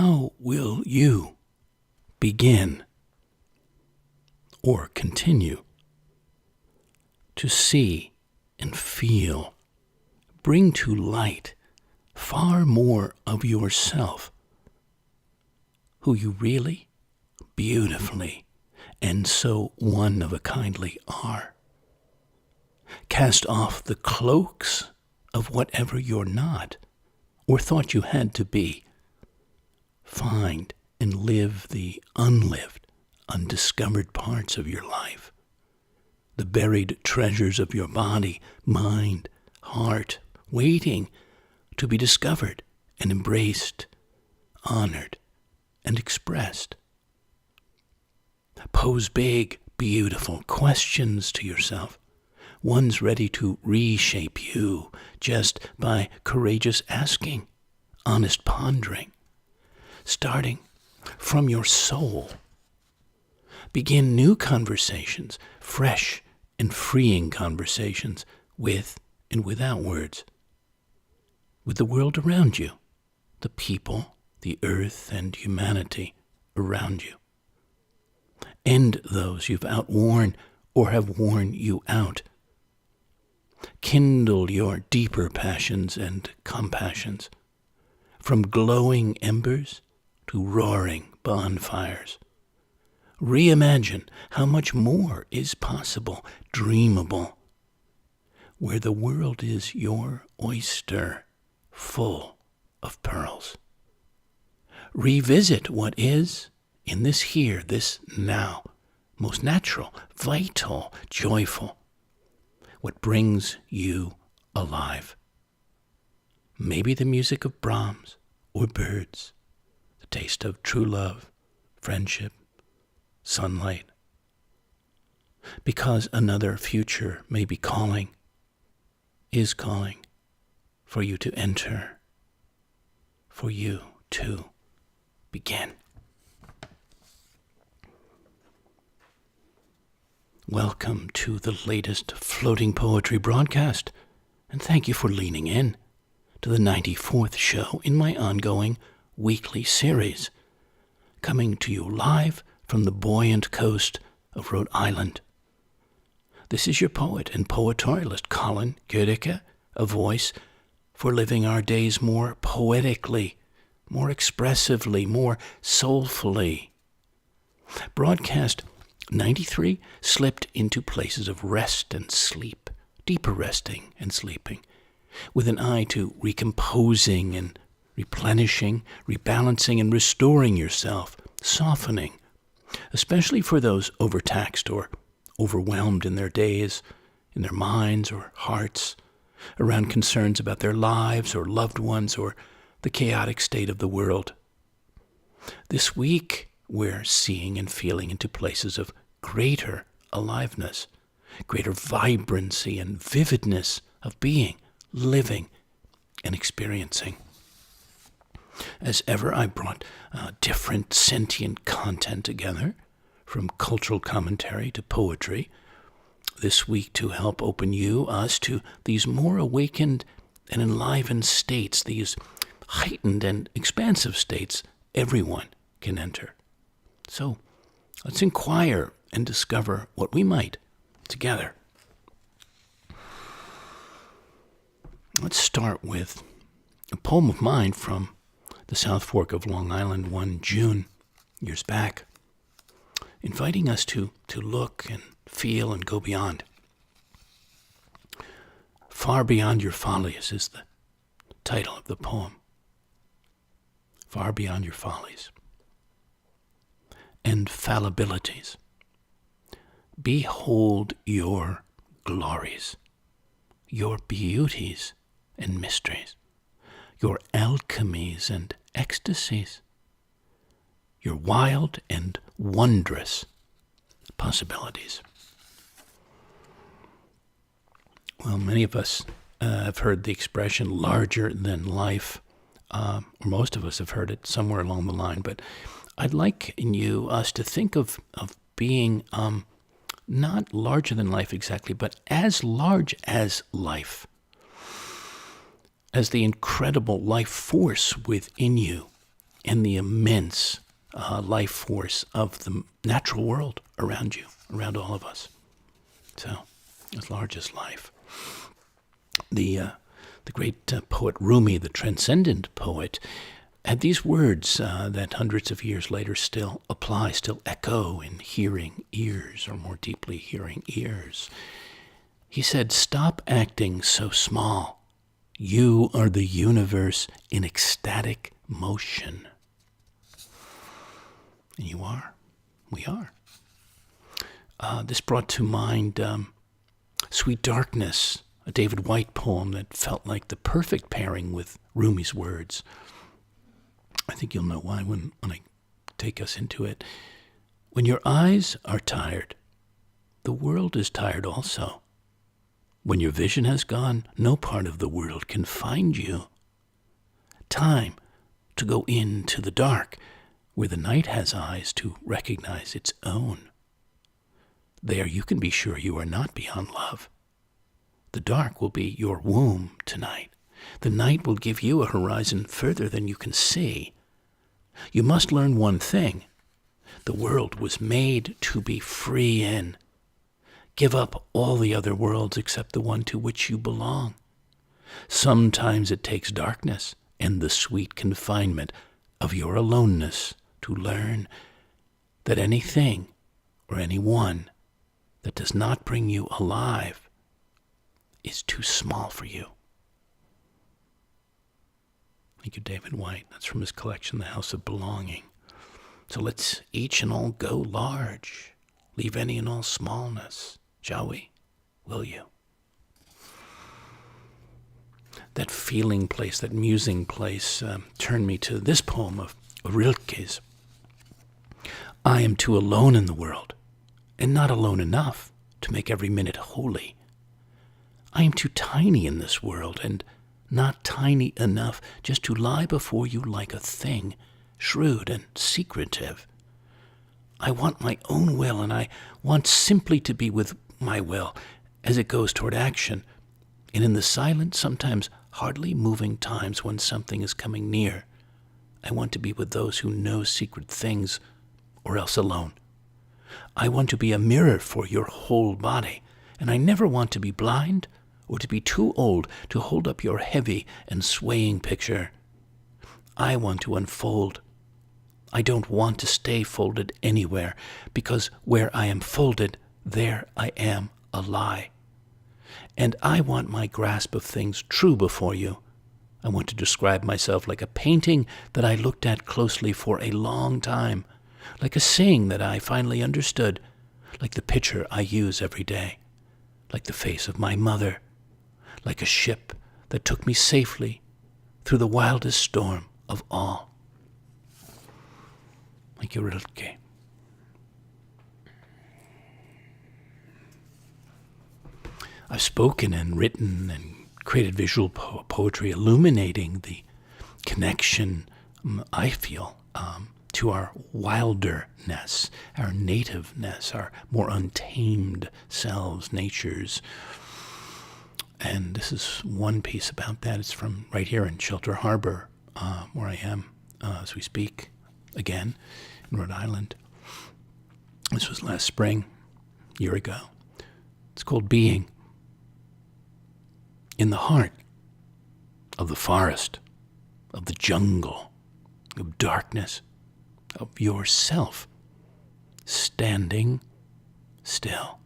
how will you begin or continue to see and feel, bring to light far more of yourself, who you really, beautifully, and so one of a kindly are? Cast off the cloaks of whatever you're not, or thought you had to be. Find and live the unlived, undiscovered parts of your life, the buried treasures of your body, mind, heart, waiting to be discovered and embraced, honored, and expressed. Pose big, beautiful questions to yourself, ones ready to reshape you just by courageous asking, honest pondering, starting from your soul. Begin new conversations, fresh and freeing conversations with and without words, with the world around you, the people, the earth, and humanity around you. End those you've outworn or have worn you out. Kindle your deeper passions and compassions, from glowing embers to roaring bonfires. Reimagine how much more is possible, dreamable, where the world is your oyster, full of pearls. Revisit what is in this here, this now, most natural, vital, joyful, what brings you alive. Maybe the music of Brahms or birds, the taste of true love, friendship, sunlight. Because another future may be calling, is calling for you to enter, for you to begin. Welcome to the latest Floating Poetry broadcast, and thank you for leaning in to the 94th show in my ongoing weekly series, coming to you live from the buoyant coast of Rhode Island. This is your poet and poetorialist Colin Goedecke, a voice for living our days more poetically, more expressively, more soulfully. Broadcast 93 slipped into places of rest and sleep, deeper resting and sleeping, with an eye to recomposing and replenishing, rebalancing and restoring yourself, softening, especially for those overtaxed or overwhelmed in their days, in their minds or hearts, around concerns about their lives or loved ones or the chaotic state of the world. This week, we're seeing and feeling into places of greater aliveness, greater vibrancy and vividness of being, living, and experiencing. As ever, I brought different sentient content together, from cultural commentary to poetry, this week to help open us to these more awakened and enlivened states, these heightened and expansive states everyone can enter. So let's inquire and discover what we might together. Let's start with a poem of mine from the South Fork of Long Island one June, years back, inviting us to look and feel and go beyond. Far Beyond Your Follies is the title of the poem. Far beyond your follies and fallibilities. Behold your glories, your beauties and mysteries, your alchemies and ecstasies, your wild and wondrous possibilities. Well, many of us have heard the expression larger than life, or most of us have heard it somewhere along the line, but I'd like us to think of being not larger than life exactly, but as large as life, as the incredible life force within you, and the immense life force of the natural world around you, around all of us. So, as large as life. The great poet Rumi, the transcendent poet, had these words that hundreds of years later still apply, still echo in hearing ears, or more deeply hearing ears. He said, "Stop acting so small. You are the universe in ecstatic motion." And you are. We are. This brought to mind Sweet Darkness, a David Whyte poem that felt like the perfect pairing with Rumi's words. I think you'll know why when I take us into it. When your eyes are tired, the world is tired also. When your vision has gone, no part of the world can find you. Time to go into the dark, where the night has eyes to recognize its own. There you can be sure you are not beyond love. The dark will be your womb tonight. The night will give you a horizon further than you can see. You must learn one thing. The world was made to be free in. Give up all the other worlds except the one to which you belong. Sometimes it takes darkness and the sweet confinement of your aloneness to learn that anything or anyone that does not bring you alive is too small for you. Thank you, David Whyte. That's from his collection, The House of Belonging. So let's each and all go large. Leave any and all smallness. Shall we? Will you? That feeling place, that musing place, turned me to this poem of Rilke's. I am too alone in the world, and not alone enough to make every minute holy. I am too tiny in this world, and not tiny enough just to lie before you like a thing, shrewd and secretive. I want my own will, and I want simply to be with my will as it goes toward action, and in the silent, sometimes hardly moving times when something is coming near, I want to be with those who know secret things, or else alone. I want to be a mirror for your whole body, and I never want to be blind or to be too old to hold up your heavy and swaying picture. I want to unfold. I don't want to stay folded anywhere, because where I am folded, there I am a lie. And I want my grasp of things true before you. I want to describe myself like a painting that I looked at closely for a long time, like a saying that I finally understood, like the picture I use every day, like the face of my mother, like a ship that took me safely through the wildest storm of all. Thank you, Rilke. I've spoken and written and created visual poetry illuminating the connection I feel to our wilderness, our nativeness, our more untamed selves, natures. And this is one piece about that. It's from right here in Shelter Harbor, where I am as we speak again in Rhode Island. This was last spring, a year ago. It's called Being. In the heart of the forest, of the jungle, of darkness, of yourself, standing still,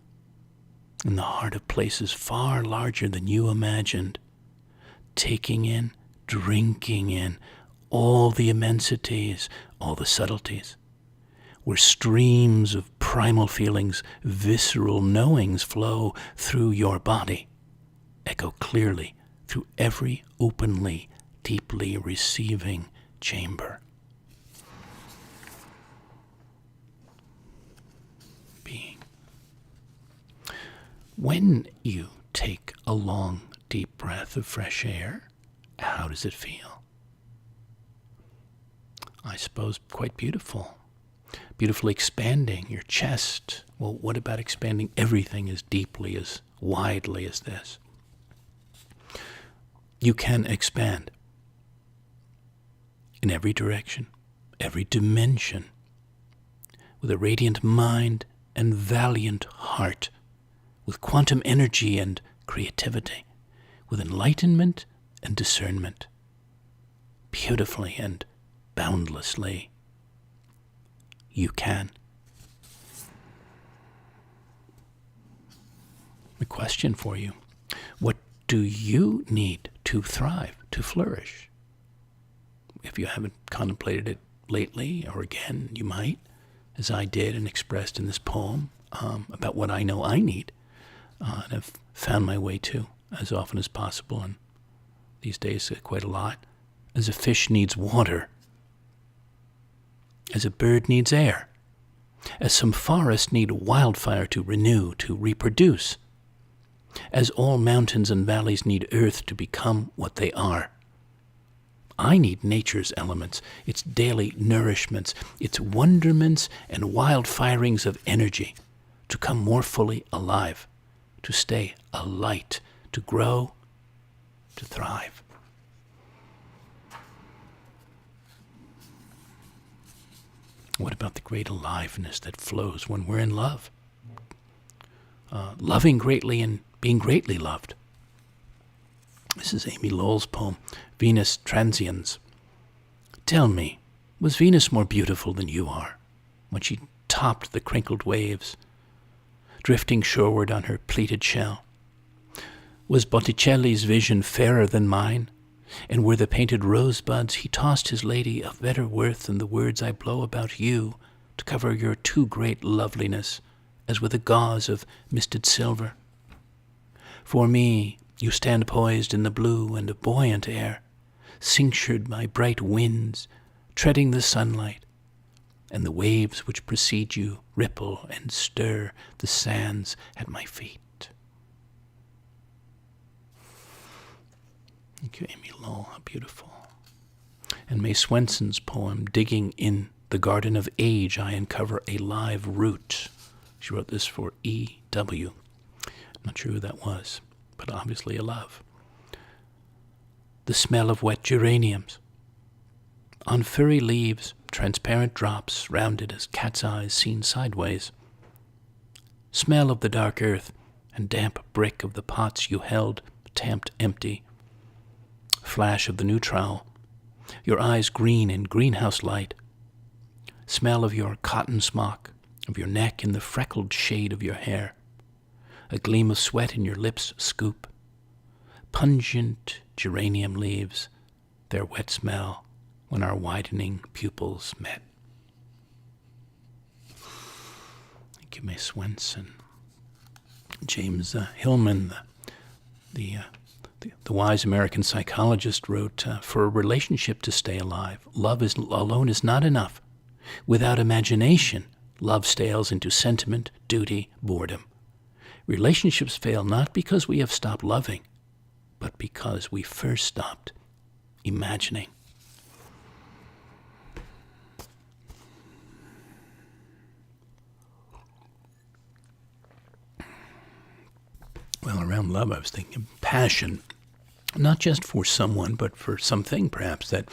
in the heart of places far larger than you imagined, taking in, drinking in all the immensities, all the subtleties, where streams of primal feelings, visceral knowings flow through your body, echo clearly through every openly, deeply receiving chamber. Being. When you take a long, deep breath of fresh air, how does it feel? I suppose quite beautiful. Beautifully expanding your chest. Well, what about expanding everything as deeply, as widely as this? You can expand in every direction, every dimension, with a radiant mind and valiant heart, with quantum energy and creativity, with enlightenment and discernment, beautifully and boundlessly. You can. The question for you, what do you need to thrive, to flourish? If you haven't contemplated it lately, or again, you might, as I did and expressed in this poem, about what I know I need, and I've found my way to as often as possible, and these days quite a lot. As a fish needs water, as a bird needs air, as some forests need wildfire to renew, to reproduce, as all mountains and valleys need earth to become what they are. I need nature's elements, its daily nourishments, its wonderments and wildfirings of energy, to come more fully alive, to stay alight, to grow, to thrive. What about the great aliveness that flows when we're in love? Loving greatly and being greatly loved. This is Amy Lowell's poem, Venus Transiens. Tell me, was Venus more beautiful than you are, when she topped the crinkled waves, drifting shoreward on her pleated shell? Was Botticelli's vision fairer than mine, and were the painted rosebuds he tossed his lady of better worth than the words I blow about you to cover your too great loveliness, as with a gauze of misted silver? For me, you stand poised in the blue and buoyant air, cinctured by bright winds, treading the sunlight, and the waves which precede you ripple and stir the sands at my feet. Thank you, Amy Lowell. How beautiful. And May Swenson's poem, Digging in the Garden of Age, I uncover a live root. She wrote this for E.W. I'm not sure who that was, but obviously a love. The smell of wet geraniums. On furry leaves, transparent drops rounded as cat's eyes seen sideways. Smell of the dark earth and damp brick of the pots you held, tamped empty. Flash of the new trowel, your eyes green in greenhouse light. Smell of your cotton smock, of your neck in the freckled shade of your hair. A gleam of sweat in your lips scoop. Pungent geranium leaves, their wet smell when our widening pupils met. Thank you, May Swenson. James Hillman, the wise American psychologist, wrote, for a relationship to stay alive, love alone is not enough. Without imagination, love stales into sentiment, duty, boredom. Relationships fail not because we have stopped loving, but because we first stopped imagining. Well, around love, I was thinking passion, not just for someone, but for something perhaps that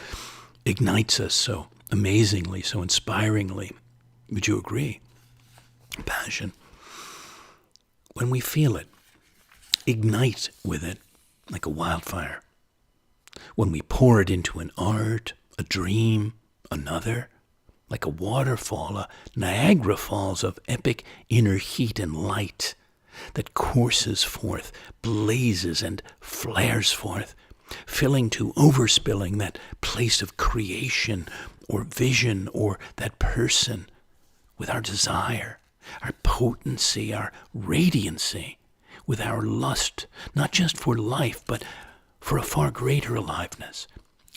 ignites us so amazingly, so inspiringly. Would you agree? Passion. When we feel it, ignite with it like a wildfire. When we pour it into an art, a dream, another, like a waterfall, a Niagara Falls of epic inner heat and light that courses forth, blazes and flares forth, filling to overspilling that place of creation or vision or that person with our desire, our potency, our radiancy, with our lust, not just for life, but for a far greater aliveness,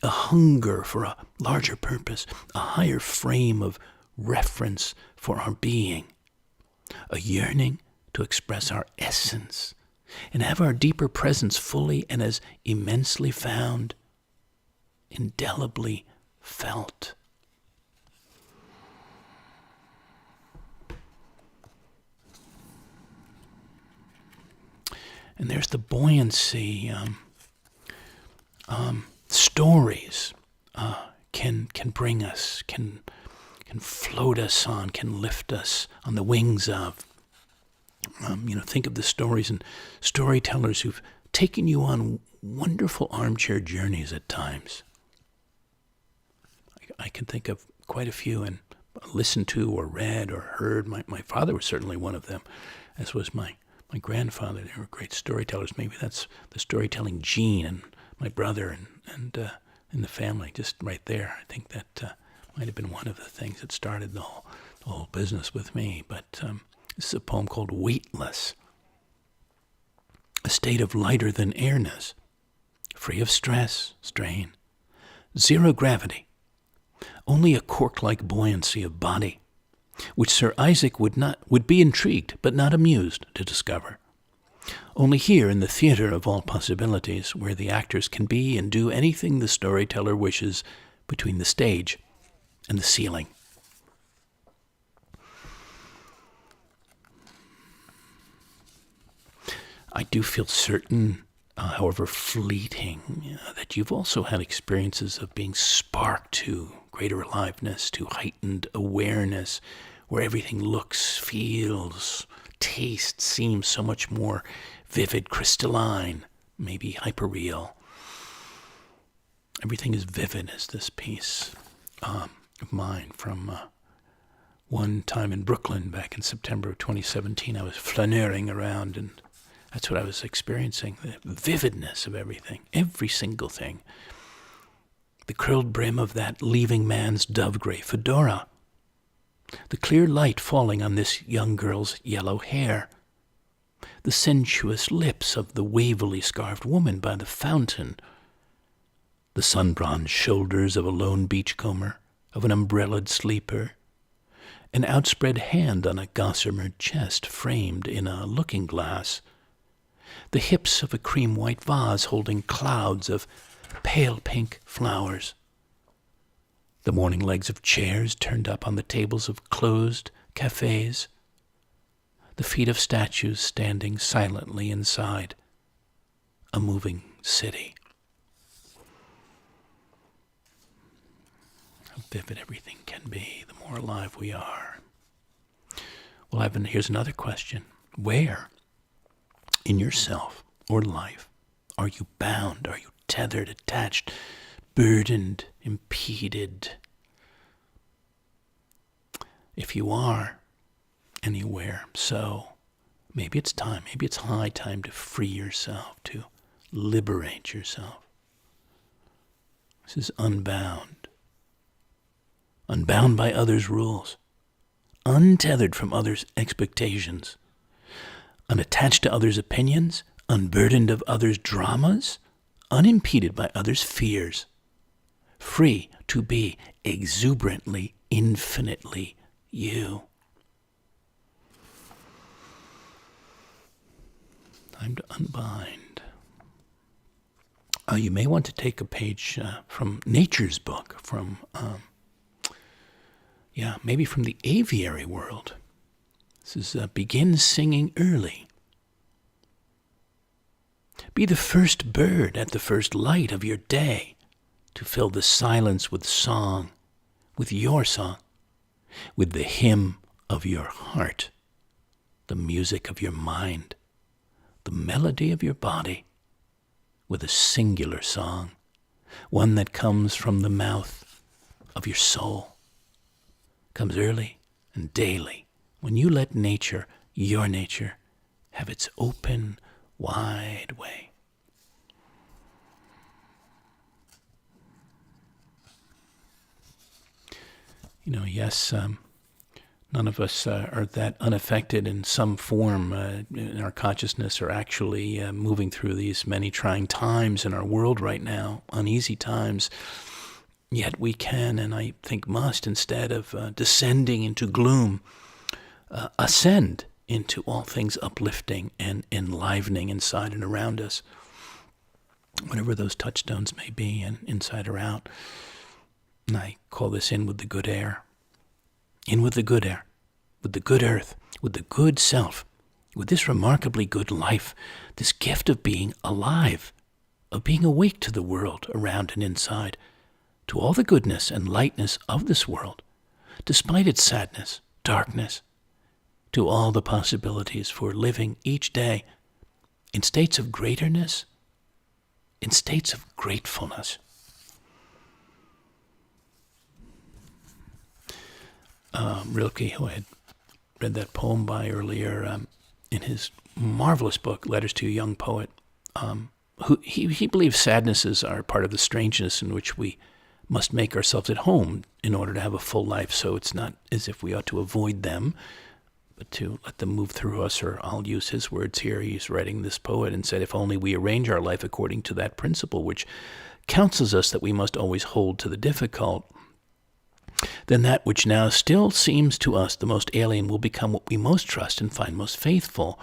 a hunger for a larger purpose, a higher frame of reference for our being, a yearning to express our essence and have our deeper presence fully and as immensely found, indelibly felt. And there's the buoyancy, stories, can bring us, can float us on, can lift us on the wings of. Think of the stories and storytellers who've taken you on wonderful armchair journeys at times. I can think of quite a few and listened to or read or heard. My father was certainly one of them, as was my grandfather. They were great storytellers. Maybe that's the storytelling gene and my brother and in the family, just right there. I think that might have been one of the things that started the whole business with me. But this is a poem called Weightless. A state of lighter than airness, free of stress, strain, zero gravity, only a cork-like buoyancy of body, which Sir Isaac would be intrigued but not amused to discover. Only here in the theater of all possibilities, where the actors can be and do anything the storyteller wishes between the stage and the ceiling. I do feel certain, however fleeting, that you've also had experiences of being sparked to greater aliveness, to heightened awareness, where everything looks, feels, tastes, seems so much more vivid, crystalline, maybe hyperreal. Everything is vivid as this piece of mine from one time in Brooklyn back in September of 2017. I was flaneuring around and that's what I was experiencing, the vividness of everything, every single thing. The curled brim of that leaving man's dove-gray fedora. The clear light falling on this young girl's yellow hair. The sensuous lips of the wavily scarfed woman by the fountain. The sun-bronzed shoulders of a lone beachcomber, of an umbrellaed sleeper. An outspread hand on a gossamer chest framed in a looking-glass. The hips of a cream-white vase holding clouds of pale pink flowers. The morning legs of chairs turned up on the tables of closed cafes. The feet of statues standing silently inside a moving city. How vivid everything can be, the more alive we are. Well, here's another question. Where in yourself or life are you bound? Are you tethered, attached, burdened, impeded? If you are anywhere, so maybe it's time, maybe it's high time to free yourself, to liberate yourself. This is unbound. Unbound by others' rules. Untethered from others' expectations. Unattached to others' opinions, unburdened of others' dramas, unimpeded by others' fears, free to be exuberantly, infinitely you. Time to unbind. You may want to take a page from nature's book, maybe from the aviary world. This is begin singing early. Be the first bird at the first light of your day to fill the silence with song, with your song, with the hymn of your heart, the music of your mind, the melody of your body, with a singular song, one that comes from the mouth of your soul, comes early and daily. When you let nature, your nature, have its open, wide way. Yes, none of us are that unaffected in some form in our consciousness or actually moving through these many trying times in our world right now, uneasy times. Yet we can, and I think must, instead of descending into gloom, ascend into all things uplifting and enlivening inside and around us, whatever those touchstones may be, and inside or out. And I call this in with the good air. In with the good air, with the good earth, with the good self, with this remarkably good life, this gift of being alive, of being awake to the world around and inside, to all the goodness and lightness of this world, despite its sadness, darkness, to all the possibilities for living each day in states of greaterness, in states of gratefulness. Rilke, who I had read that poem by earlier, in his marvelous book, Letters to a Young Poet, he believes sadnesses are part of the strangeness in which we must make ourselves at home in order to have a full life. So it's not as if we ought to avoid them, but to let them move through us. Or I'll use his words here. He's writing this poet and said, if only we arrange our life according to that principle, which counsels us that we must always hold to the difficult, then that which now still seems to us the most alien will become what we most trust and find most faithful.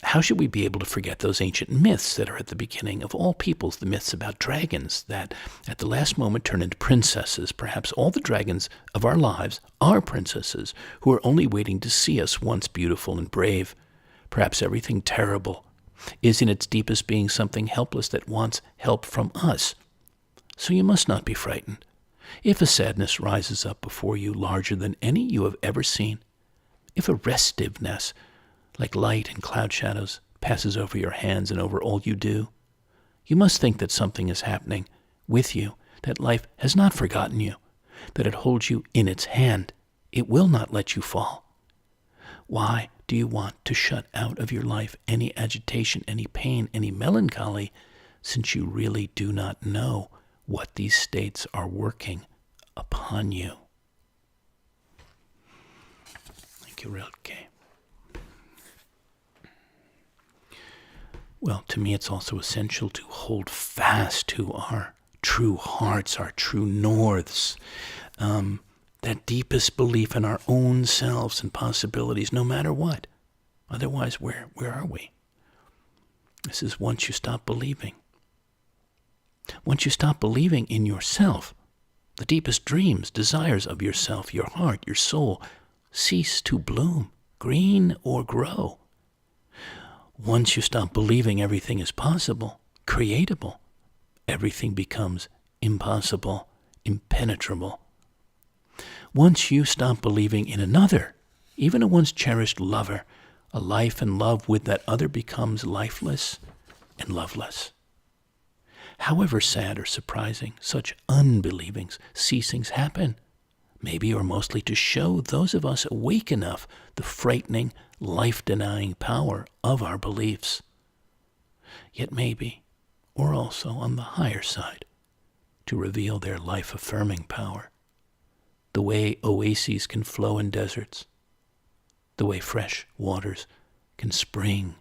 How should we be able to forget those ancient myths that are at the beginning of all peoples, the myths about dragons that at the last moment turn into princesses? Perhaps all the dragons of our lives are princesses who are only waiting to see us once beautiful and brave. Perhaps everything terrible is in its deepest being something helpless that wants help from us. So you must not be frightened. If a sadness rises up before you larger than any you have ever seen, if a restiveness like light and cloud shadows passes over your hands and over all you do, you must think that something is happening with you, that life has not forgotten you, that it holds you in its hand. It will not let you fall. Why do you want to shut out of your life any agitation, any pain, any melancholy, since you really do not know what these states are working upon you? Thank you, Rilke. Well, to me it's also essential to hold fast to our true hearts, our true norths, that deepest belief in our own selves and possibilities, no matter what. Otherwise, where are we? This is once you stop believing. Once you stop believing in yourself, the deepest dreams, desires of yourself, your heart, your soul, cease to bloom, green or grow. Once you stop believing everything is possible, creatable, everything becomes impossible, impenetrable. Once you stop believing in another, even a once cherished lover, a life and love with that other becomes lifeless and loveless. However sad or surprising such unbelievings, ceasings happen, maybe or mostly to show those of us awake enough the frightening, life-denying power of our beliefs. Yet maybe, or also on the higher side, to reveal their life-affirming power, the way oases can flow in deserts, the way fresh waters can spring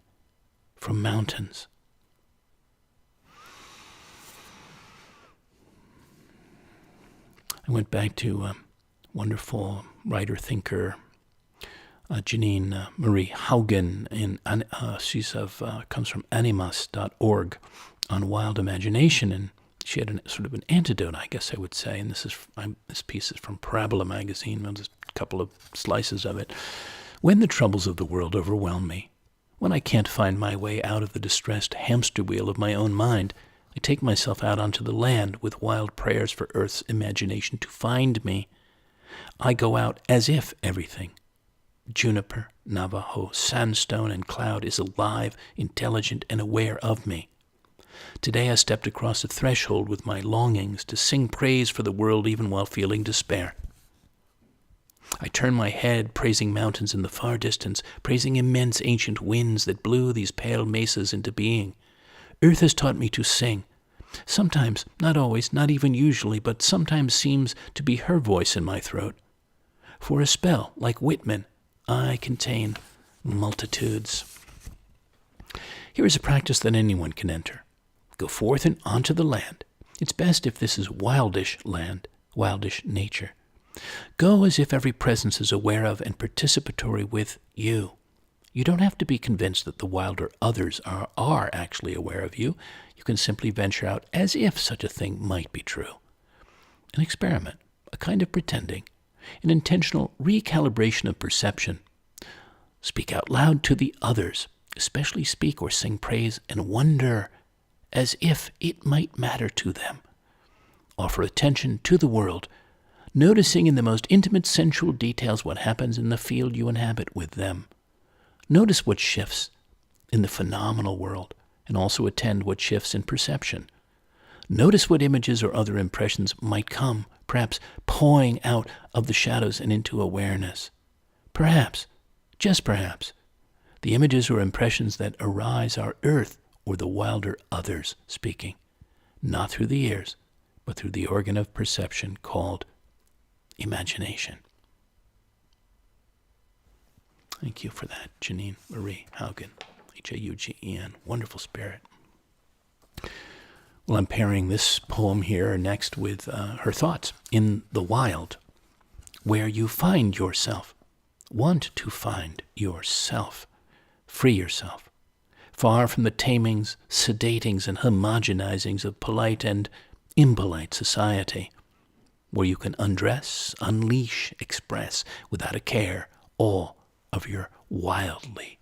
from mountains. I went back to wonderful writer-thinker Janine Marie Haugen. She's comes from animas.org on wild imagination, and she had sort of an antidote, I guess I would say. And this piece is from Parabola magazine. Just a couple of slices of it. When the troubles of the world overwhelm me, when I can't find my way out of the distressed hamster wheel of my own mind, I take myself out onto the land with wild prayers for Earth's imagination to find me. I go out as if everything, juniper, Navajo, sandstone, and cloud, is alive, intelligent, and aware of me. Today I stepped across a threshold with my longings to sing praise for the world even while feeling despair. I turn my head, praising mountains in the far distance, praising immense ancient winds that blew these pale mesas into being. Earth has taught me to sing. Sometimes, not always, not even usually, but sometimes seems to be her voice in my throat. For a spell, like Whitman, I contain multitudes. Here is a practice that anyone can enter. Go forth and onto the land. It's best if this is wildish land, wildish nature. Go as if every presence is aware of and participatory with you. You don't have to be convinced that the wilder others are actually aware of you. You can simply venture out as if such a thing might be true. An experiment, a kind of pretending, an intentional recalibration of perception. Speak out loud to the others, especially speak or sing praise and wonder as if it might matter to them. Offer attention to the world, noticing in the most intimate sensual details what happens in the field you inhabit with them. Notice what shifts in the phenomenal world, and also attend what shifts in perception. Notice what images or other impressions might come, perhaps pouring out of the shadows and into awareness. Perhaps, just perhaps, the images or impressions that arise are earth or the wilder others speaking, not through the ears, but through the organ of perception called imagination. Thank you for that, Janine Marie Haugen, Haugen. Wonderful spirit. Well, I'm pairing this poem here next with her thoughts. In the wild, where you find yourself, want to find yourself, free yourself, far from the tamings, sedatings, and homogenizings of polite and impolite society, where you can undress, unleash, express, without a care, all of your wildly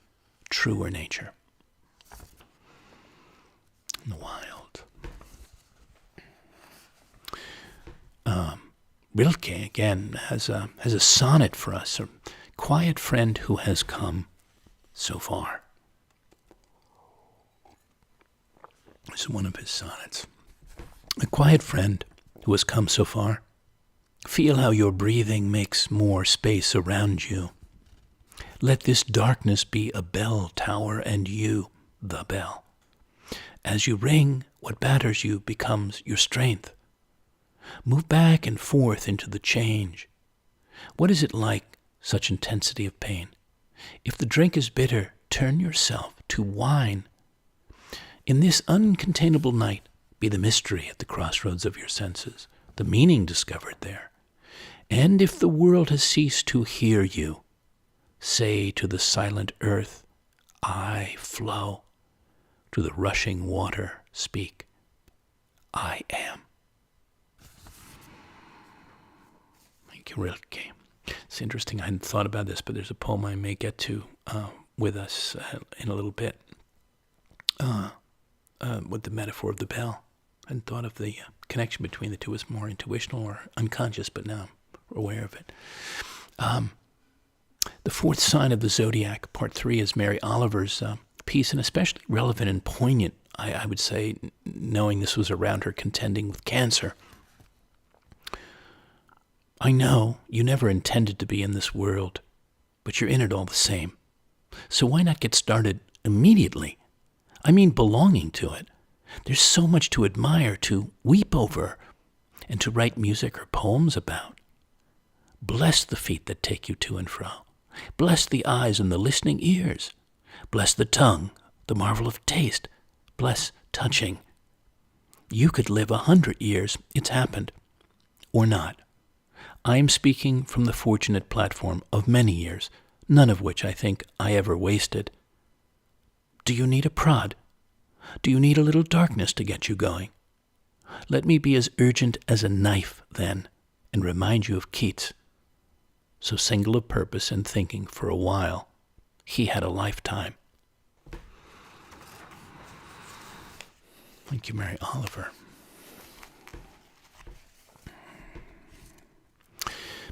truer nature. In the wild. Rilke, again, has a sonnet for us, a quiet friend who has come so far. This is one of his sonnets. A quiet friend who has come so far. Feel how your breathing makes more space around you. Let this darkness be a bell tower and you, the bell. As you ring, what batters you becomes your strength. Move back and forth into the change. What is it like, such intensity of pain? If the drink is bitter, turn yourself to wine. In this uncontainable night, be the mystery at the crossroads of your senses, the meaning discovered there. And if the world has ceased to hear you, say to the silent earth, I flow. To the rushing water, speak, I am. Thank you, Rilke. It's interesting, I hadn't thought about this, but there's a poem I may get to with us in a little bit with the metaphor of the bell. I hadn't thought of the connection between the two as more intuitional or unconscious, but now I'm aware of it. The fourth sign of the zodiac, part 3, is Mary Oliver's piece, and especially relevant and poignant, I would say, knowing this was around her contending with cancer. I know you never intended to be in this world, but you're in it all the same. So why not get started immediately? I mean belonging to it. There's so much to admire, to weep over, and to write music or poems about. Bless the feet that take you to and fro. Bless the eyes and the listening ears. Bless the tongue, the marvel of taste. Bless touching. You could live 100 years, it's happened. Or not. I am speaking from the fortunate platform of many years, none of which I think I ever wasted. Do you need a prod? Do you need a little darkness to get you going? Let me be as urgent as a knife, then, and remind you of Keats. So single of purpose and thinking for a while, he had a lifetime. Thank you, Mary Oliver.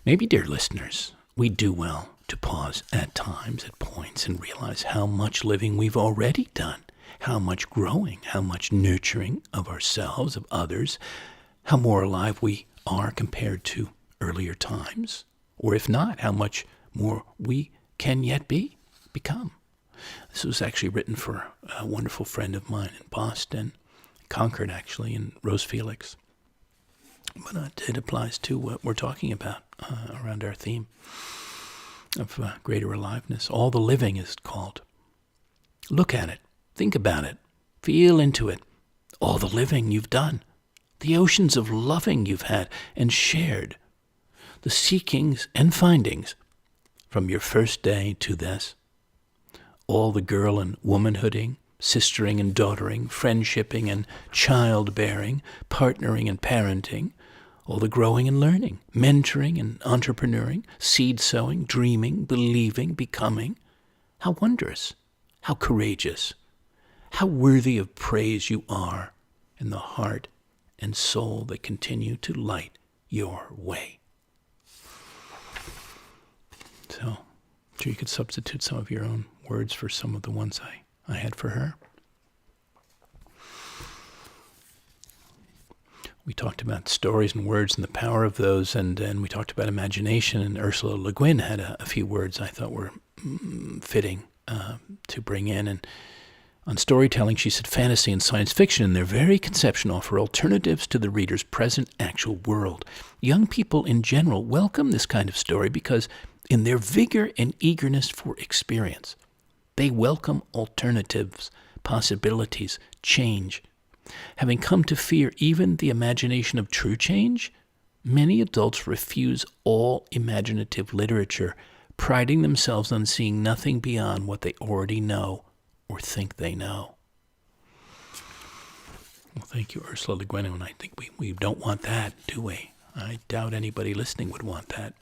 Maybe, dear listeners, we do well to pause at times, at points, and realize how much living we've already done, how much growing, how much nurturing of ourselves, of others, how more alive we are compared to earlier times, or if not, how much more we can yet become. This was actually written for a wonderful friend of mine in Boston, Concord actually, in Rose Felix. But it applies to what we're talking about around our theme of greater aliveness. All the living is called. Look at it. Think about it. Feel into it. All the living you've done. The oceans of loving you've had and shared. The seekings and findings from your first day to this. All the girl and womanhooding, sistering and daughtering, friendshipping and childbearing, partnering and parenting, all the growing and learning, mentoring and entrepreneuring, seed sowing, dreaming, believing, becoming. How wondrous, how courageous, how worthy of praise you are in the heart and soul that continue to light your way. So, I'm sure you could substitute some of your own words for some of the ones I had for her. We talked about stories and words and the power of those, and we talked about imagination, and Ursula Le Guin had a few words I thought were fitting to bring in. And on storytelling, she said, fantasy and science fiction, in their very conception, offer alternatives to the reader's present actual world. Young people in general welcome this kind of story because in their vigor and eagerness for experience, they welcome alternatives, possibilities, change. Having come to fear even the imagination of true change, many adults refuse all imaginative literature, priding themselves on seeing nothing beyond what they already know or think they know. Well, thank you, Ursula Le Guin, and I think we don't want that, do we? I doubt anybody listening would want that.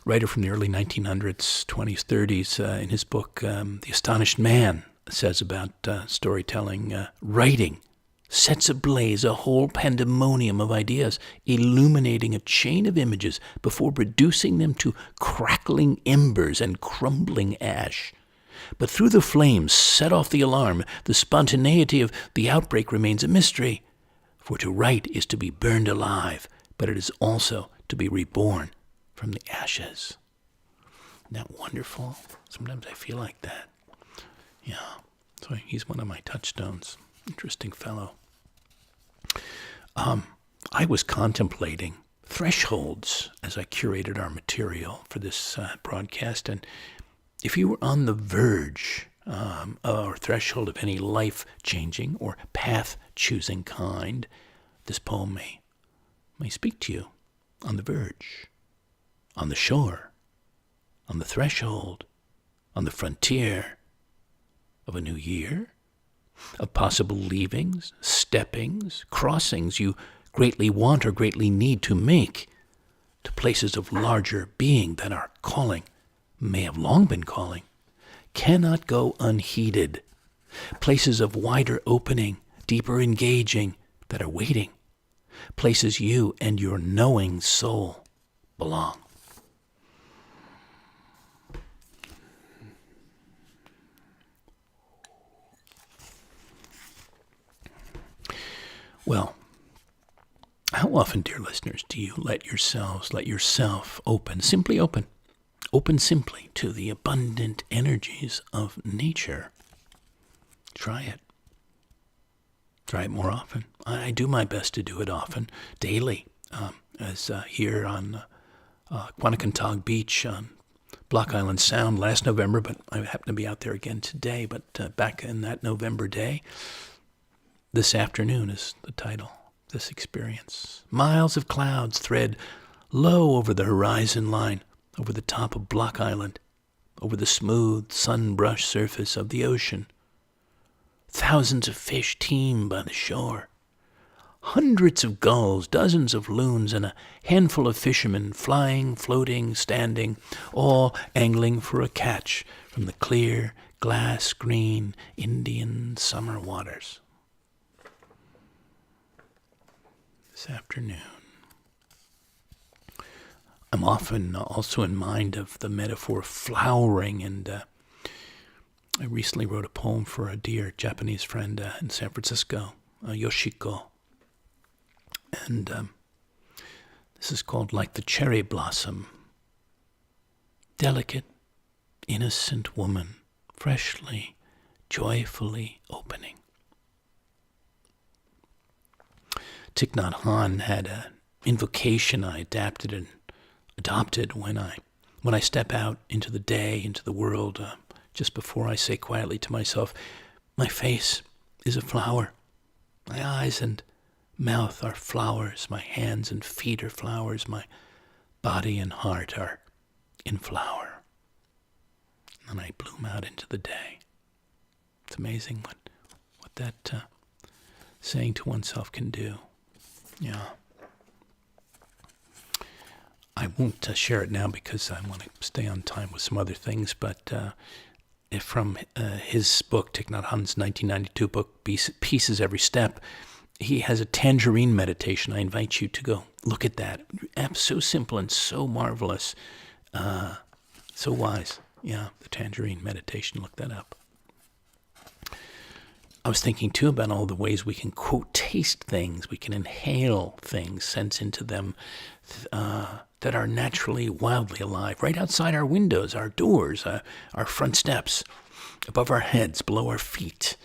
Writer from the early 1900s, 20s, 30s, in his book, The Astonished Man, says about storytelling, writing sets ablaze a whole pandemonium of ideas, illuminating a chain of images before reducing them to crackling embers and crumbling ash. But through the flames set off the alarm, the spontaneity of the outbreak remains a mystery. For to write is to be burned alive, but it is also to be reborn from the ashes. Isn't that wonderful? Sometimes I feel like that. Yeah, so he's one of my touchstones. Interesting fellow. I was contemplating thresholds as I curated our material for this broadcast, and if you were on the verge or threshold of any life-changing or path-choosing kind, this poem may speak to you. On the verge, on the shore, on the threshold, on the frontier of a new year, of possible leavings, steppings, crossings you greatly want or greatly need to make, to places of larger being that are calling, may have long been calling, cannot go unheeded, places of wider opening, deeper engaging, that are waiting, places you and your knowing soul belong. Well, how often, dear listeners, do you let yourself open simply to the abundant energies of nature? Try it. Try it more often. I do my best to do it often, daily, as here on Quannacontog Beach on Block Island Sound last November, but I happen to be out there again today. But back in that November day, this afternoon is the title, this experience. Miles of clouds thread low over the horizon line, over the top of Block Island, over the smooth, sun-brushed surface of the ocean. Thousands of fish teem by the shore. Hundreds of gulls, dozens of loons, and a handful of fishermen flying, floating, standing, all angling for a catch from the clear, glass-green Indian summer waters. This afternoon, I'm often also in mind of the metaphor flowering, and I recently wrote a poem for a dear Japanese friend in San Francisco, Yoshiko, and this is called Like the Cherry Blossom. Delicate, innocent woman, freshly, joyfully opening. Thich Nhat Hanh had an invocation I adopted when I step out into the day, into the world, just before I say quietly to myself, my face is a flower. My eyes and mouth are flowers. My hands and feet are flowers. My body and heart are in flower. And I bloom out into the day. It's amazing what that saying to oneself can do. Yeah. I won't share it now because I want to stay on time with some other things, but from his book, Thich Nhat Hanh's 1992 book, Pieces Every Step. He has a tangerine meditation. I invite you to go look at that. So simple and so marvelous. So wise. Yeah, the tangerine meditation. Look that up. I was thinking, too, about all the ways we can, quote, taste things. We can inhale things, sense into them that are naturally, wildly alive. Right outside our windows, our doors, our front steps, above our heads, below our feet.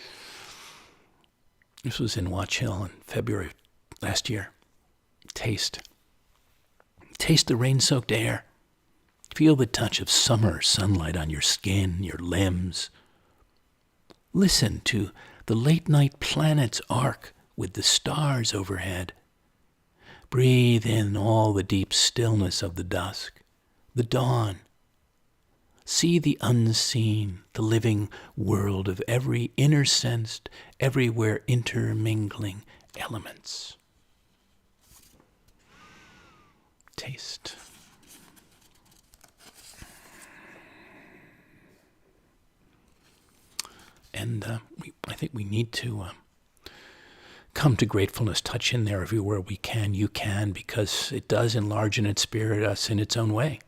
This was in Watch Hill in February last year. Taste. Taste the rain-soaked air. Feel the touch of summer sunlight on your skin, your limbs. Listen to the late-night planets arc with the stars overhead. Breathe in all the deep stillness of the dusk, the dawn. See the unseen, the living world of every inner-sensed, everywhere intermingling elements. Taste. And I think we need to come to gratefulness, touch in there everywhere we can. You can, because it does enlarge and inspirit us in its own way.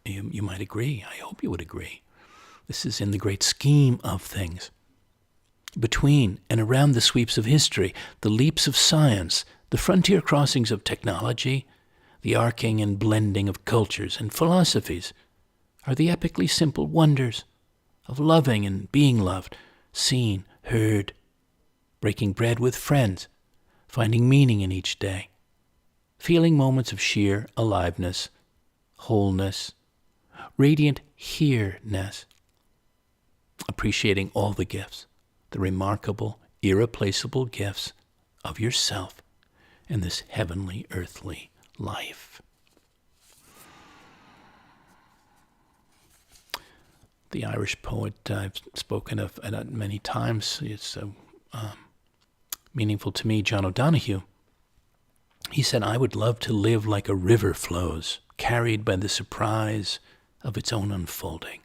You might agree. I hope you would agree. This is in the great scheme of things. Between and around the sweeps of history, the leaps of science, the frontier crossings of technology, the arcing and blending of cultures and philosophies, are the epically simple wonders of loving and being loved, seen, heard, breaking bread with friends, finding meaning in each day, feeling moments of sheer aliveness, wholeness, radiant here-ness, appreciating all the gifts, the remarkable, irreplaceable gifts of yourself and this heavenly, earthly life. The Irish poet I've spoken of many times, it's so meaningful to me, John O'Donohue. He said, "I would love to live like a river flows, carried by the surprise of its own unfolding."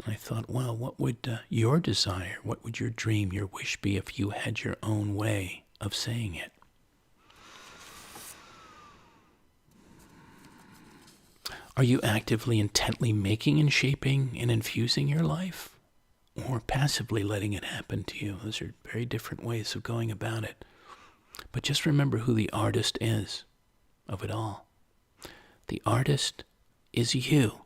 And I thought, well, what would your desire, what would your dream, your wish be if you had your own way of saying it? Are you actively, intently making and shaping and infusing your life? Or passively letting it happen to you? Those are very different ways of going about it. But just remember who the artist is of it all. The artist is you.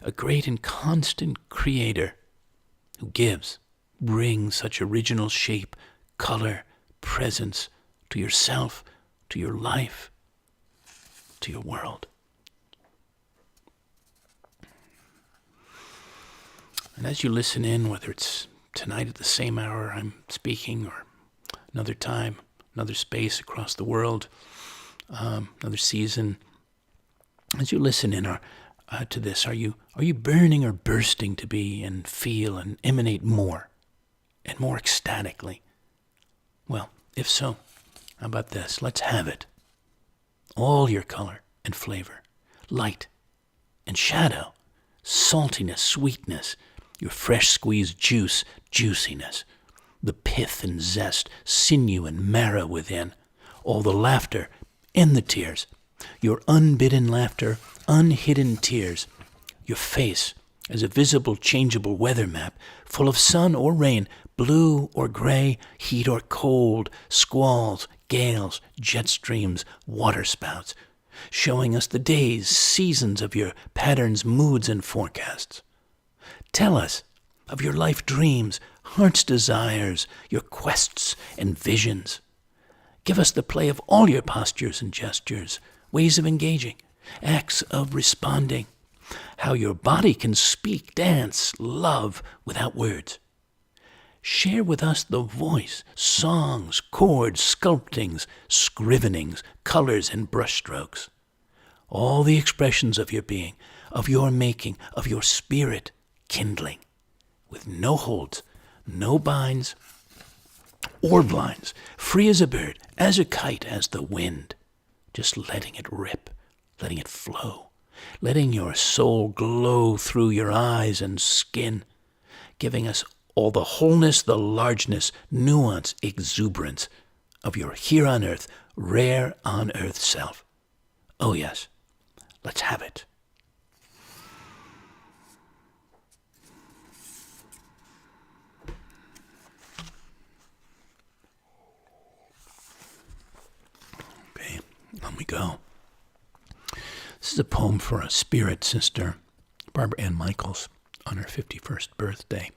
A great and constant creator who brings such original shape, color, presence to yourself, to your life, to your world. And as you listen in, whether it's tonight at the same hour I'm speaking or another time, another space across the world, another season, as you listen in to this, are you burning or bursting to be and feel and emanate more and more ecstatically? Well, if so, how about this? Let's have it. All your color and flavor, light and shadow, saltiness, sweetness, your fresh squeezed juice, juiciness, the pith and zest, sinew and marrow within, all the laughter and the tears, your unbidden laughter, unhidden tears, your face as a visible, changeable weather map, full of sun or rain, blue or gray, heat or cold, squalls, gales, jet streams, waterspouts, showing us the days, seasons of your patterns, moods, and forecasts. Tell us of your life dreams, heart's desires, your quests and visions. Give us the play of all your postures and gestures, ways of engaging, acts of responding, how your body can speak, dance, love without words. Share with us the voice, songs, chords, sculptings, scrivenings, colors, and brushstrokes. All the expressions of your being, of your making, of your spirit kindling, with no holds, no binds or blinds, free as a bird, as a kite, as the wind, just letting it rip, letting it flow, letting your soul glow through your eyes and skin, giving us all the wholeness, the largeness, nuance, exuberance of your here on earth, rare on earth self. Oh yes, let's have it. Okay, on we go. This is a poem for a spirit sister, Barbara Ann Michaels, on her 51st birthday.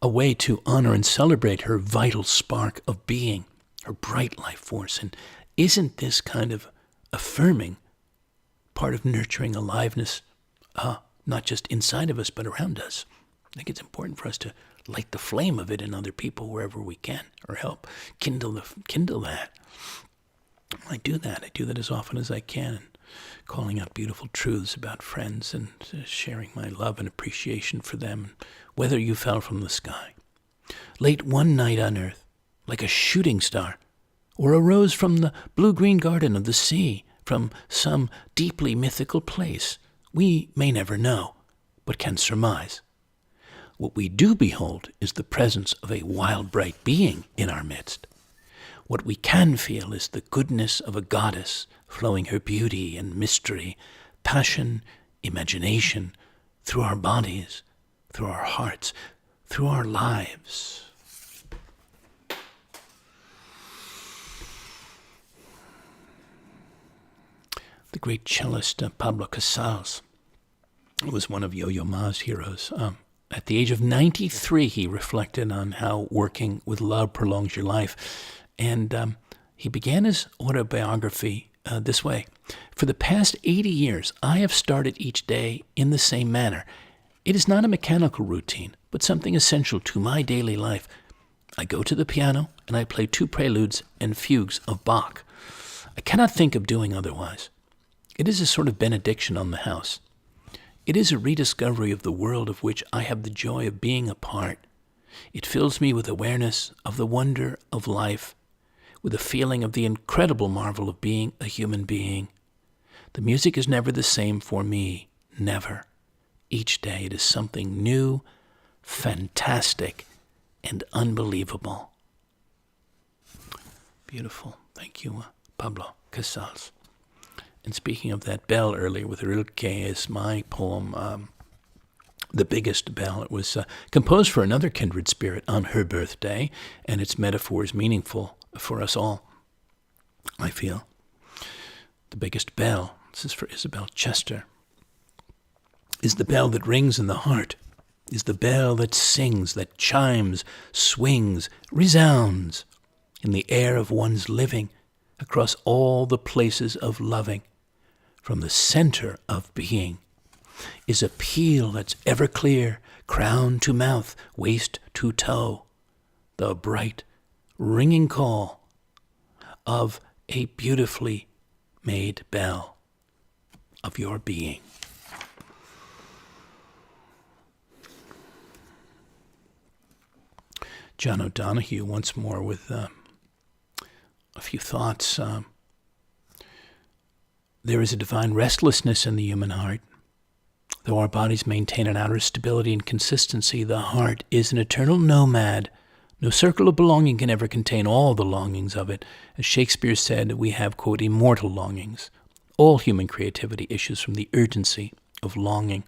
A way to honor and celebrate her vital spark of being, her bright life force. And isn't this kind of affirming part of nurturing aliveness, not just inside of us, but around us? I think it's important for us to light the flame of it in other people wherever we can, or help kindle that. I do that as often as I can, calling out beautiful truths about friends and sharing my love and appreciation for them, whether you fell from the sky, late one night on earth, like a shooting star, or arose from the blue-green garden of the sea, from some deeply mythical place. We may never know, but can surmise. What we do behold is the presence of a wild, bright being in our midst. What we can feel is the goodness of a goddess flowing her beauty and mystery, passion, imagination, through our bodies, through our hearts, through our lives. The great cellist Pablo Casals was one of Yo-Yo Ma's heroes. At the age of 93, he reflected on how working with love prolongs your life. And he began his autobiography this way. For the past 80 years, I have started each day in the same manner. It is not a mechanical routine, but something essential to my daily life. I go to the piano and I play 2 preludes and fugues of Bach. I cannot think of doing otherwise. It is a sort of benediction on the house. It is a rediscovery of the world of which I have the joy of being a part. It fills me with awareness of the wonder of life, with a feeling of the incredible marvel of being a human being. The music is never the same for me, never. Each day it is something new, fantastic, and unbelievable. Beautiful. Thank you, Pablo Casals. And speaking of that bell earlier with Rilke is my poem, The Biggest Bell. It was composed for another kindred spirit on her birthday, and its metaphor is meaningful for us all, I feel. The biggest bell, this is for Isabel Chester, is the bell that rings in the heart, is the bell that sings, that chimes, swings, resounds in the air of one's living across all the places of loving. From the center of being is a peal that's ever clear, crown to mouth, waist to toe, the bright, ringing call of a beautifully made bell of your being. John O'Donohue once more with a few thoughts. There is a divine restlessness in the human heart. Though our bodies maintain an outer stability and consistency, the heart is an eternal nomad. No circle of belonging can ever contain all the longings of it. As Shakespeare said, we have, quote, immortal longings. All human creativity issues from the urgency of longing.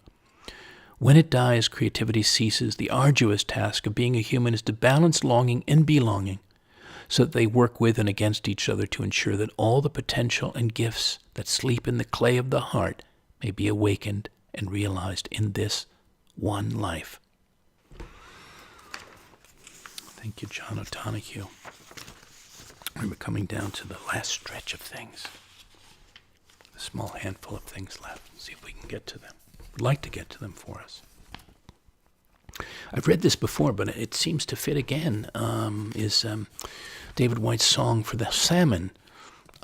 When it dies, creativity ceases. The arduous task of being a human is to balance longing and belonging, so that they work with and against each other to ensure that all the potential and gifts that sleep in the clay of the heart may be awakened and realized in this one life. Thank you, John O'Donohue. We're coming down to the last stretch of things. A small handful of things left. See if we can get to them. I'd like to get to them for us. I've read this before, but it seems to fit again, is David White's song for the salmon.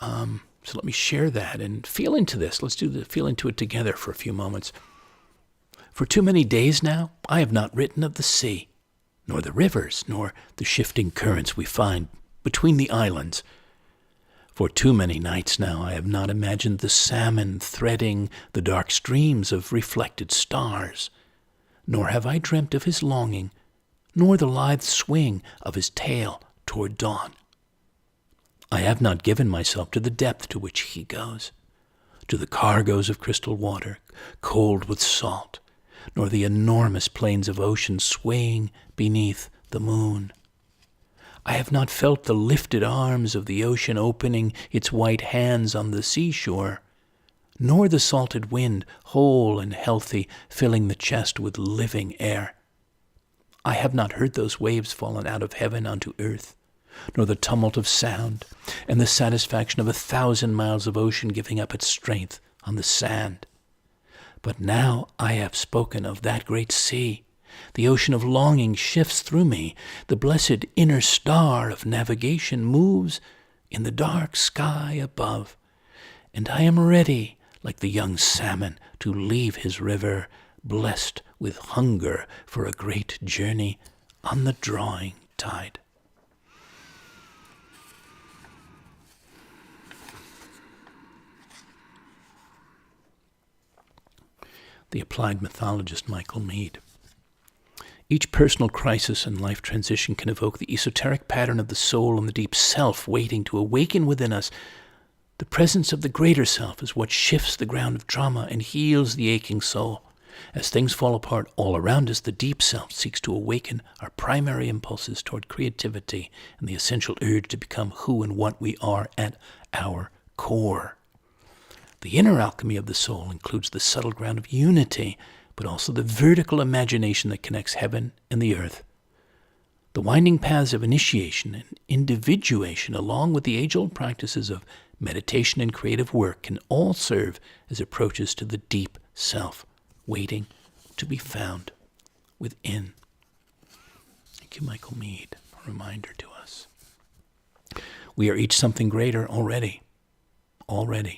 So let me share that and feel into this. Let's feel into it together for a few moments. For too many days now, I have not written of the sea, nor the rivers, nor the shifting currents we find between the islands. For too many nights now I have not imagined the salmon threading the dark streams of reflected stars, nor have I dreamt of his longing, nor the lithe swing of his tail toward dawn. I have not given myself to the depth to which he goes, to the cargoes of crystal water, cold with salt, nor the enormous plains of ocean swaying beneath the moon. I have not felt the lifted arms of the ocean opening its white hands on the seashore, nor the salted wind, whole and healthy, filling the chest with living air. I have not heard those waves fallen out of heaven onto earth, nor the tumult of sound, and the satisfaction of 1,000 miles of ocean giving up its strength on the sand. But now I have spoken of that great sea. The ocean of longing shifts through me. The blessed inner star of navigation moves in the dark sky above, and I am ready, like the young salmon, to leave his river, blessed with hunger for a great journey on the drawing tide. The applied mythologist Michael Meade. Each personal crisis and life transition can evoke the esoteric pattern of the soul and the deep self waiting to awaken within us. The presence of the greater self is what shifts the ground of trauma and heals the aching soul. As things fall apart all around us, the deep self seeks to awaken our primary impulses toward creativity and the essential urge to become who and what we are at our core. The inner alchemy of the soul includes the subtle ground of unity, but also the vertical imagination that connects heaven and the earth. The winding paths of initiation and individuation, along with the age-old practices of meditation and creative work, can all serve as approaches to the deep self, waiting to be found within. Thank you, Michael Meade. A reminder to us. We are each something greater already,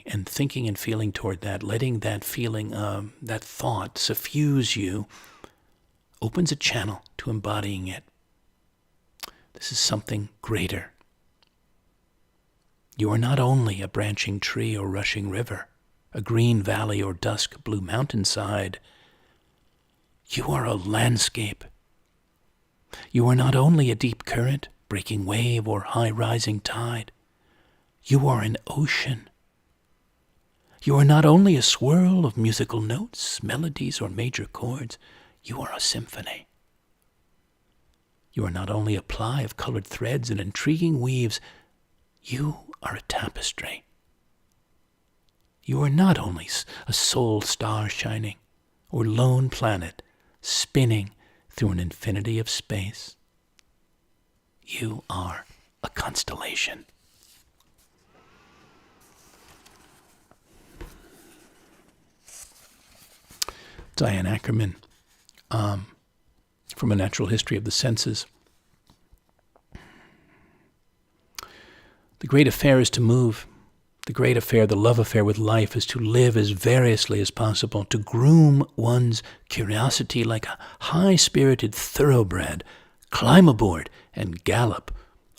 and thinking and feeling toward that, letting that feeling, that thought suffuse you, opens a channel to embodying it. This is something greater. You are not only a branching tree or rushing river, a green valley or dusk blue mountainside. You are a landscape. You are not only a deep current, breaking wave, or high rising tide. You are an ocean. You are not only a swirl of musical notes, melodies, or major chords. You are a symphony. You are not only a ply of colored threads and intriguing weaves. You are a tapestry. You are not only a sole star shining, or lone planet spinning through an infinity of space. You are a constellation. Diane Ackerman, from A Natural History of the Senses. The great affair is to move. The great affair, the love affair with life, is to live as variously as possible, to groom one's curiosity like a high-spirited thoroughbred, climb aboard and gallop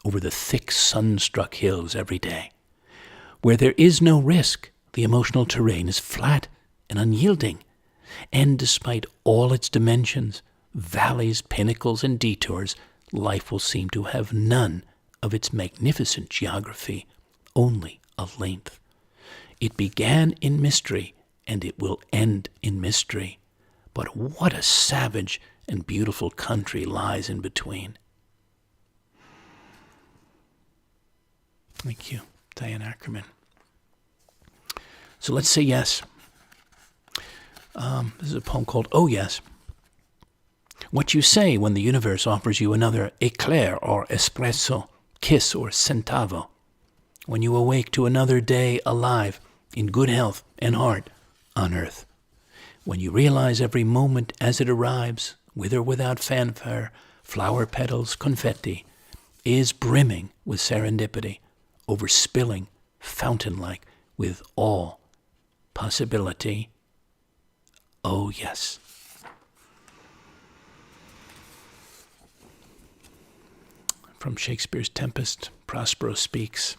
over the thick sun-struck hills every day. Where there is no risk, the emotional terrain is flat and unyielding, and despite all its dimensions, valleys, pinnacles, and detours, life will seem to have none of its magnificent geography, only a length. It began in mystery, and it will end in mystery. But what a savage and beautiful country lies in between. Thank you, Diane Ackerman. So let's say yes. This is a poem called Oh Yes. What you say when the universe offers you another eclair or espresso, kiss or centavo. When you awake to another day alive, in good health and heart, on earth. When you realize every moment as it arrives, with or without fanfare, flower petals, confetti, is brimming with serendipity, overspilling, fountain-like, with all possibility. Oh, yes. From Shakespeare's Tempest, Prospero speaks.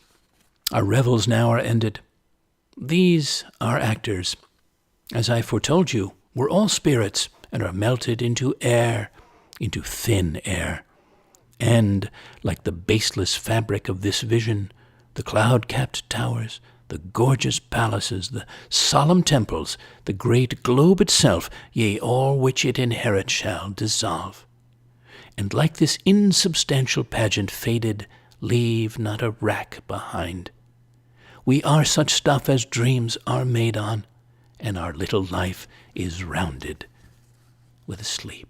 Our revels now are ended. These are actors. As I foretold you, we're all spirits and are melted into air, into thin air. And, like the baseless fabric of this vision, the cloud-capped towers, the gorgeous palaces, the solemn temples, the great globe itself, yea, all which it inherits shall dissolve. And like this insubstantial pageant faded, leave not a rack behind. We are such stuff as dreams are made on, and our little life is rounded with sleep.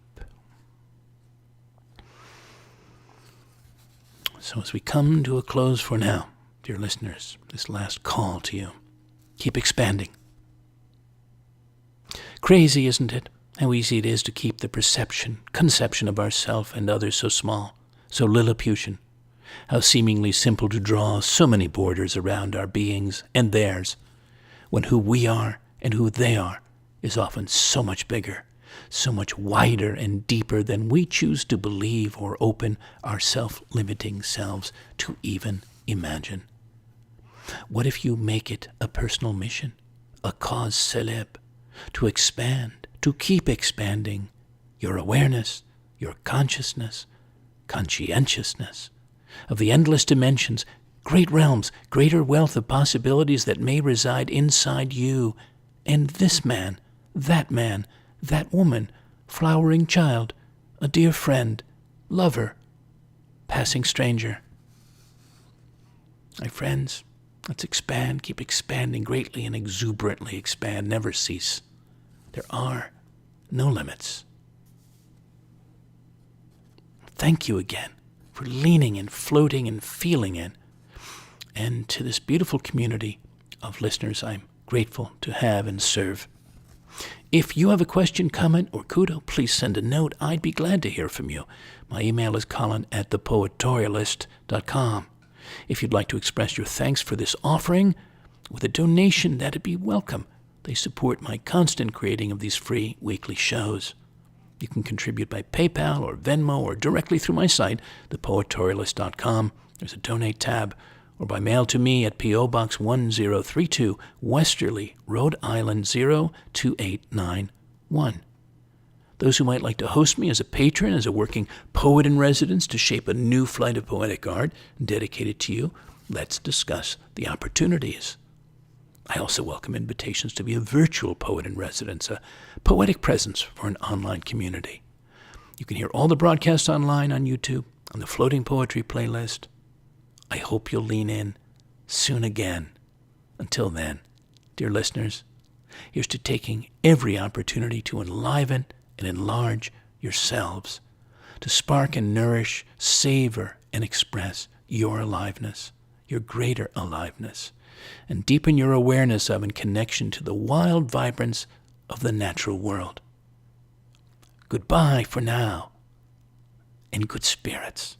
So as we come to a close for now, dear listeners, this last call to you, keep expanding. Crazy, isn't it? How easy it is to keep the conception of ourself and others so small, so Lilliputian. How seemingly simple to draw so many borders around our beings and theirs, when who we are and who they are is often so much bigger, so much wider and deeper than we choose to believe or open our self-limiting selves to even imagine. What if you make it a personal mission, a cause célèbre, to expand, to keep expanding your awareness, your consciousness, conscientiousness of the endless dimensions, great realms, greater wealth of possibilities that may reside inside you and this man, that woman, flowering child, a dear friend, lover, passing stranger. My friends, let's expand, keep expanding greatly and exuberantly expand, never cease. There are no limits. Thank you again for leaning and floating and feeling in. And to this beautiful community of listeners I'm grateful to have and serve. If you have a question, comment, or kudo, please send a note. I'd be glad to hear from you. My email is colin@thepoetorialist.com. If you'd like to express your thanks for this offering with a donation, that'd be welcome. They support my constant creating of these free weekly shows. You can contribute by PayPal or Venmo or directly through my site, thepoetorialist.com. There's a donate tab, or by mail to me at P.O. Box 1032, Westerly, Rhode Island 02891. Those who might like to host me as a patron, as a working poet in residence to shape a new flight of poetic art dedicated to you, let's discuss the opportunities. I also welcome invitations to be a virtual poet in residence, a poetic presence for an online community. You can hear all the broadcasts online on YouTube, on the Floating Poetry playlist. I hope you'll lean in soon again. Until then, dear listeners, here's to taking every opportunity to enliven and enlarge yourselves, to spark and nourish, savor and express your aliveness, your greater aliveness, and deepen your awareness of and connection to the wild vibrance of the natural world. Goodbye for now, and good spirits.